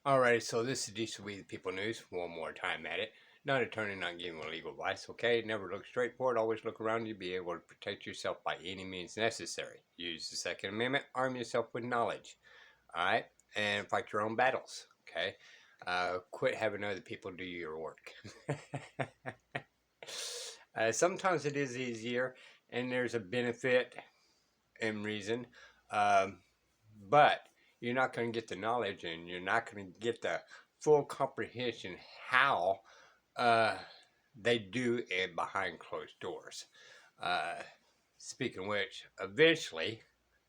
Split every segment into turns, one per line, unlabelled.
Alright, so this is Decent We the People News. One more time at it. Not attorney, not giving legal advice, okay? Never look straight forward, always look around you, be able to protect yourself by any means necessary. Use the Second Amendment, arm yourself with knowledge, alright? And fight your own battles, okay? Quit having other people do your work. Sometimes it is easier, and there's a benefit and reason. Um, but you're not going to get the knowledge and you're not going to get the full comprehension how uh, they do it behind closed doors. Uh, Speaking of which, eventually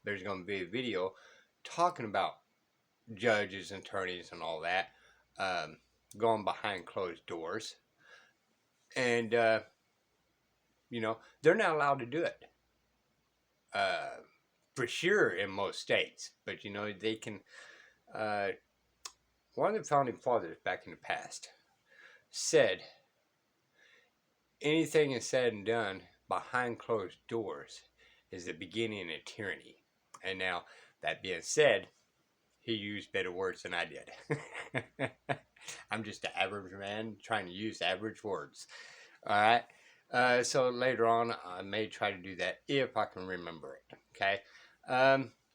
there's going to be a video talking about judges, attorneys, and all that going behind closed doors. And, they're not allowed to do it. For sure in most states, but they can. One of the founding fathers back in the past said, anything is said and done behind closed doors is the beginning of tyranny. And now, that being said, he used better words than I did. I'm just an average man trying to use average words. All right. So later on, I may try to do that if I can remember it. Okay.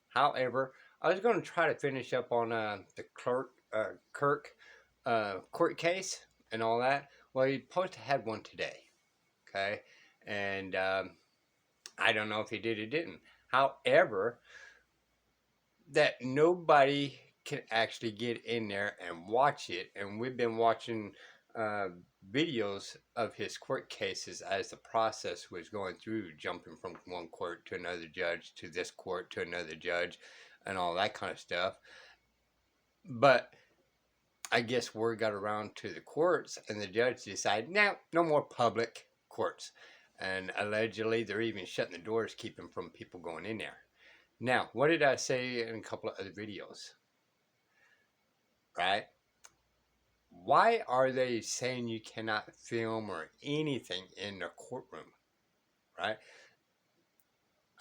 However, I was going to try to finish up on the Kirk court case and all that. Well, he supposed to have one today. Okay. And I don't know if he did or didn't. However, that nobody can actually get in there and watch it. And we've been watching videos of his court cases as the process was going through, jumping from one court to another judge, to this court to another judge, and all that kind of stuff. But I guess word got around to the courts, and the judge decided, no more public courts. And allegedly, they're even shutting the doors, keeping from people going in there. Now, what did I say in a couple of other videos? Right? Why are they saying you cannot film or anything in the courtroom? Right?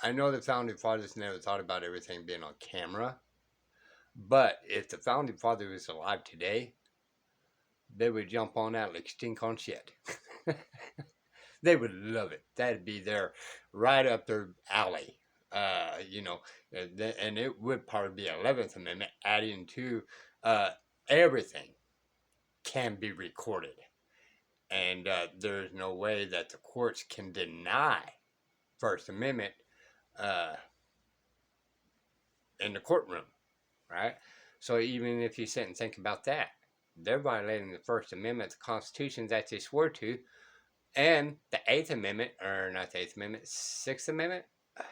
I know the founding fathers never thought about everything being on camera, but if the founding father was alive today, they would jump on that like stink on shit. They would love it. That'd be right up their alley. And it would probably be 11th Amendment, adding to everything can be recorded. And there's no way that the courts can deny First Amendment in the courtroom, right? So even if you sit and think about that, they're violating the First Amendment, the Constitution that they swore to, and the Eighth Amendment, or not the Eighth Amendment, Sixth Amendment. I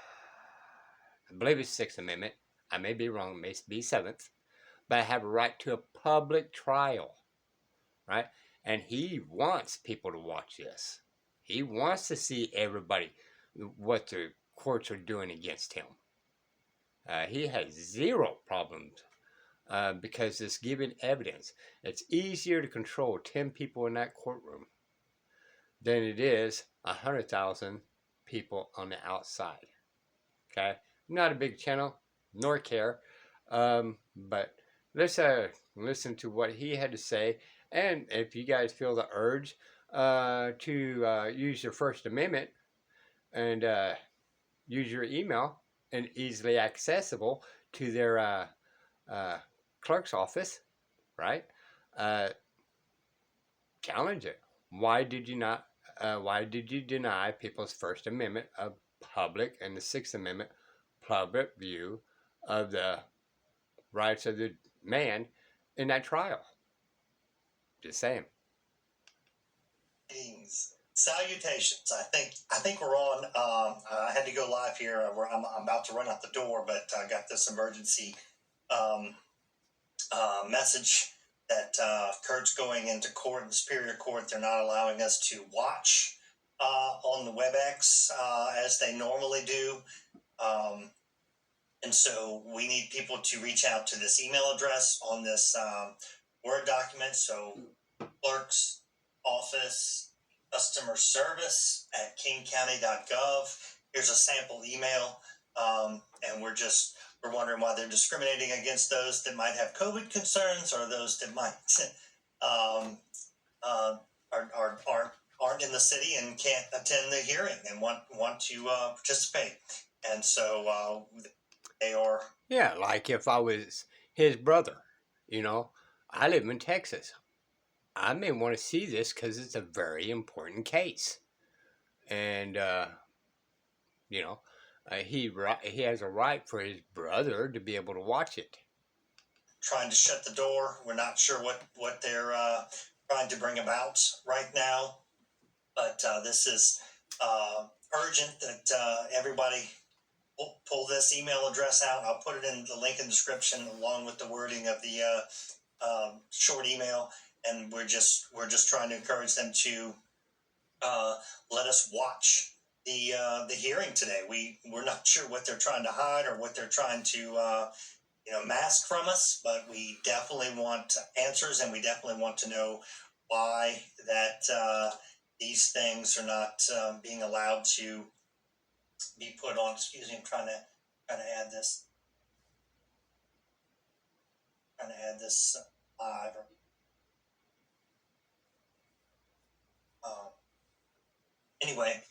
believe it's Sixth Amendment. I may be wrong. It may be Seventh. But I have a right to a public trial, right? And he wants people to watch this. He wants to see everybody what the courts are doing against him. He has zero problems because it's giving evidence. It's easier to control 10 people in that courtroom than it is 100,000 people on the outside. Okay, I'm not a big channel, nor care, but let's listen to what he had to say. And if you guys feel the urge to use your First Amendment and use your email and easily accessible to their clerk's office, right? Challenge it. Why did you not? Why did you deny people's First Amendment of public and the Sixth Amendment public view of the rights of the man in that trial? Just saying.
Salutations. I think we're on. I had to go live here. I'm about to run out the door, but I got this emergency message that Kurt's going into court in the Superior Court. They're not allowing us to watch on the WebEx as they normally do. And so we need people to reach out to this email address on this Word document. So clerk's office customer service at kingcounty.gov. Here's a sample email. And we're just we're wondering why they're discriminating against those that might have COVID concerns or those that might um, aren't in the city and can't attend the hearing and want to participate. And so they are.
Yeah, like if I was his brother, you know, I live in Texas. I may want to see this because it's a very important case, and you know, he has a right for his brother to be able to watch it.
Trying to shut the door. We're not sure what they're trying to bring about right now, but this is urgent that everybody pull this email address out. I'll put it in the link in the description along with the wording of the short email, and we're just trying to encourage them to let us watch the hearing today. We're not sure what they're trying to hide or what they're trying to mask from us, but we definitely want answers, and we definitely want to know why that these things are not being allowed to be put on. Excuse me, I'm trying to add this. Live. Um, anyway,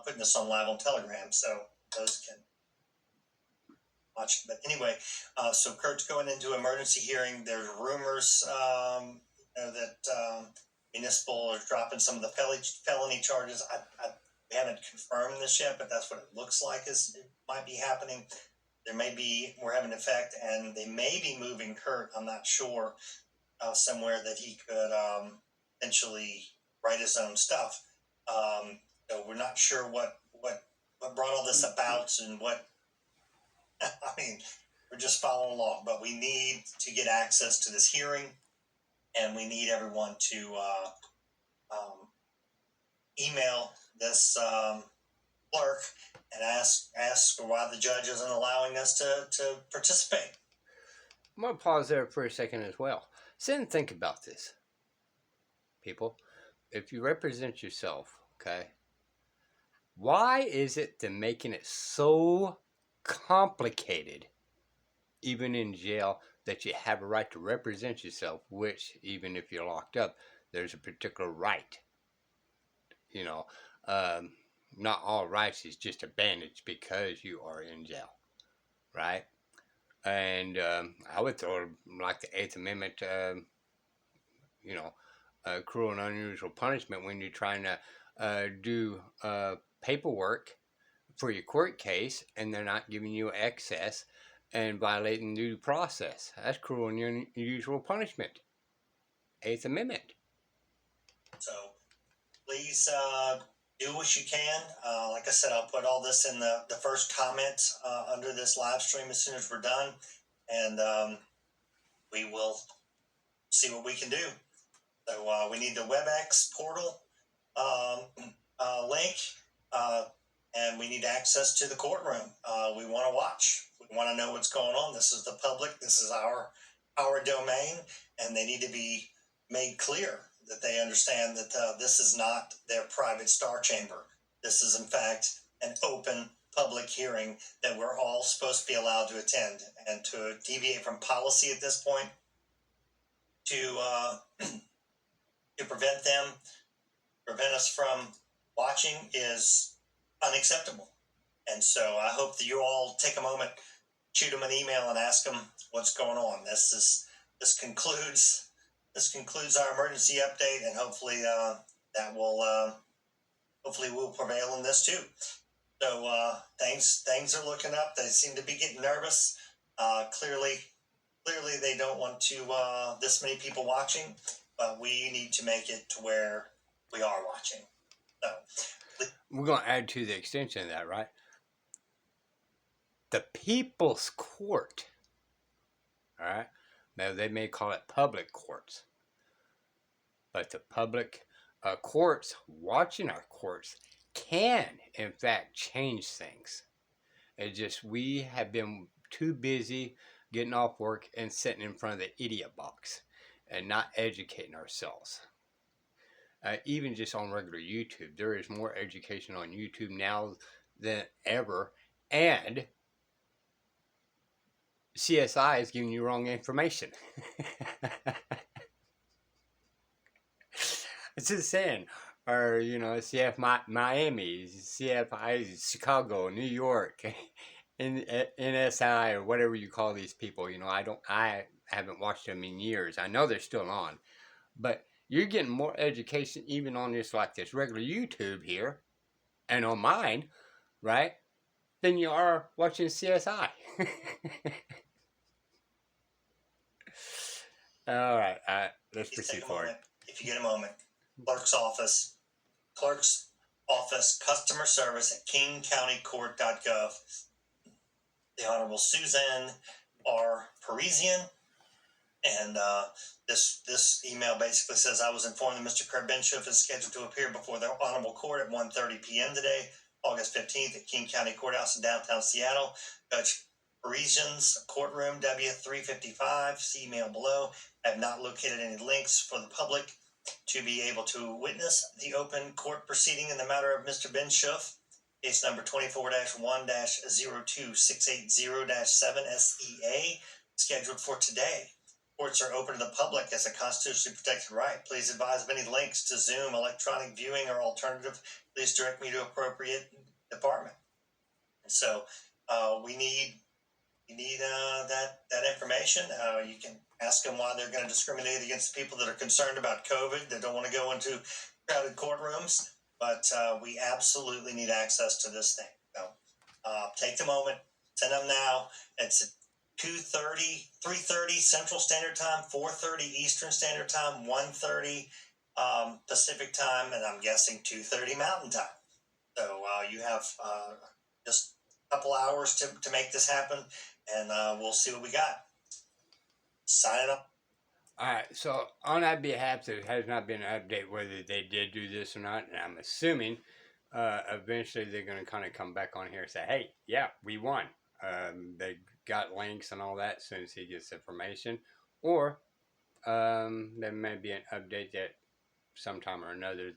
putting this on live on Telegram, so those can watch. But anyway, so Kurt's going into emergency hearing. There's rumors that municipal is dropping some of the felony charges. We haven't confirmed this yet, but that's what it looks like it might be happening. There may be more having an effect, and they may be moving Kurt. I'm not sure somewhere that he could potentially write his own stuff. So we're not sure what brought all this about and what. I mean, we're just following along, but we need to get access to this hearing, and we need everyone to email this clerk and ask why the judge isn't allowing us to participate.
I'm going to pause there for a second as well. Sit and think about this, people. If you represent yourself, okay, why is it they're making it so complicated, even in jail, that you have a right to represent yourself, which, even if you're locked up, there's a particular right. You know, not all rights is just abandoned because you are in jail, right? And I would throw like the Eighth Amendment, cruel and unusual punishment when you're trying to do paperwork for your court case and they're not giving you access and violating due process. That's cruel and unusual punishment. Eighth Amendment.
So please do what you can. Like I said, I'll put all this in the first comment under this live stream as soon as we're done, and we will see what we can do. So we need the WebEx portal link, and we need access to the courtroom. We want to watch. We want to know what's going on. This is the public. This is our domain, and they need to be made clear that they understand that this is not their private star chamber. This is, in fact, an open public hearing that we're all supposed to be allowed to attend. And to deviate from policy at this point, to prevent us from watching is unacceptable. And so I hope that you all take a moment, shoot them an email, and ask them what's going on. This concludes our emergency update, and hopefully that will hopefully we'll prevail in this too. So things are looking up. They seem to be getting nervous. Clearly they don't want to this many people watching, but we need to make it to where we are watching. So
we're going to add to the extension of that, right? The People's Court. All right. Now, they may call it public courts, but the public courts watching our courts can, in fact, change things. It's just we have been too busy getting off work and sitting in front of the idiot box and not educating ourselves. Even just on regular YouTube, there is more education on YouTube now than ever, and CSI is giving you wrong information. It's just saying, or CF Miami, CFI Chicago, New York, NSI, or whatever you call these people. I haven't watched them in years. I know they're still on, but you're getting more education even on this regular YouTube here and on mine, right? Than you are watching CSI. All right, let's
Please
proceed
take a
forward.
moment, if you get a moment. Clerk's office, customer service at kingcountycourt.gov. The Honorable Suzanne R. Parisian. And this email basically says, I was informed that Mr. Kurt Benshoff is scheduled to appear before the Honorable Court at 1:30 p.m. today, August 15th, at King County Courthouse in downtown Seattle. Judge Parisian's courtroom W355. See email below. I have not located any links for the public to be able to witness the open court proceeding in the matter of Mr. Benshoff. Case number 24-1-02680-7SEA, scheduled for today. Courts are open to the public as a constitutionally protected right. Please advise of any links to Zoom, electronic viewing, or alternative. Please direct me to appropriate department. And so we need that information. You can ask them why they're going to discriminate against people that are concerned about COVID, that don't want to go into crowded courtrooms. But we absolutely need access to this thing. So take a moment, send them now. It's 2:30, 3:30 Central Standard Time, 4:30 Eastern Standard Time, 1:30 Pacific Time, and I'm guessing 2:30 Mountain Time. So you have just a couple hours to make this happen, and we'll see what we got. Sign up.
All right, so on that behalf, there has not been an update whether they did do this or not, and I'm assuming eventually they're going to kind of come back on here and say, hey, yeah, we won. They got links and all that as soon as he gets information, or there may be an update that sometime or another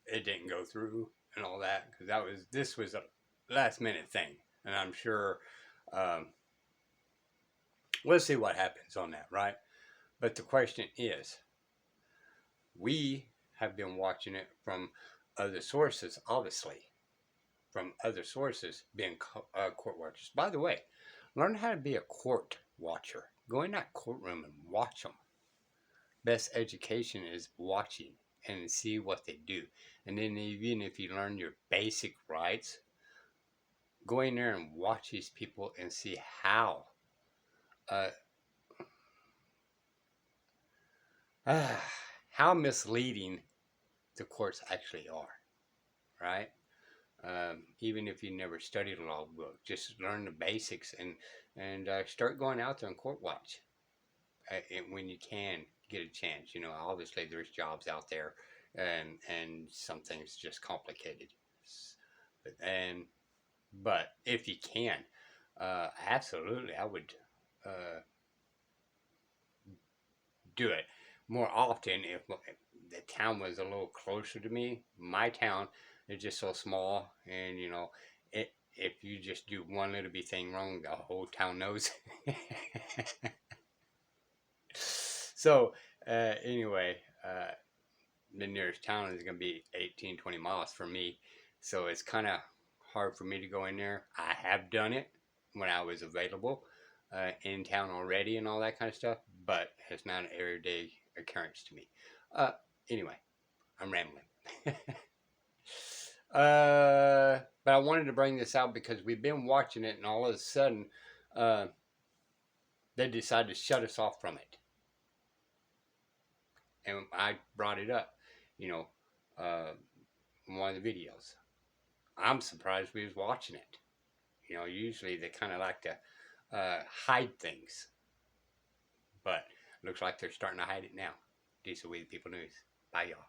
it didn't go through and all that, because this was a last minute thing, and I'm sure we'll see what happens on that, right? But the question is, we have been watching it from other sources, obviously, from other sources being court watchers. By the way, learn how to be a court watcher. Go in that courtroom and watch them. Best education is watching and see what they do. And then even if you learn your basic rights, go in there and watch these people and see how how misleading the courts actually are, right? Even if you never studied a law book, just learn the basics and start going out there and court watch and when you can get a chance. Obviously there's jobs out there, and some things just complicated. But if you can, absolutely, I would do it more often if the town was a little closer to me. My town is just so small, and if you just do one little bit thing wrong, the whole town knows. So anyway, the nearest town is going to be 18-20 miles from me, so it's kind of hard for me to go in there. I have done it when I was available in town already and all that kind of stuff, but it's not an everyday occurrence to me. Anyway, I'm rambling. But I wanted to bring this out because we've been watching it, and all of a sudden they decided to shut us off from it. And I brought it up, in one of the videos. I'm surprised we was watching it. Usually they kind of like to hide things, but looks like they're starting to hide it now. Decent Way the People News. Bye, y'all.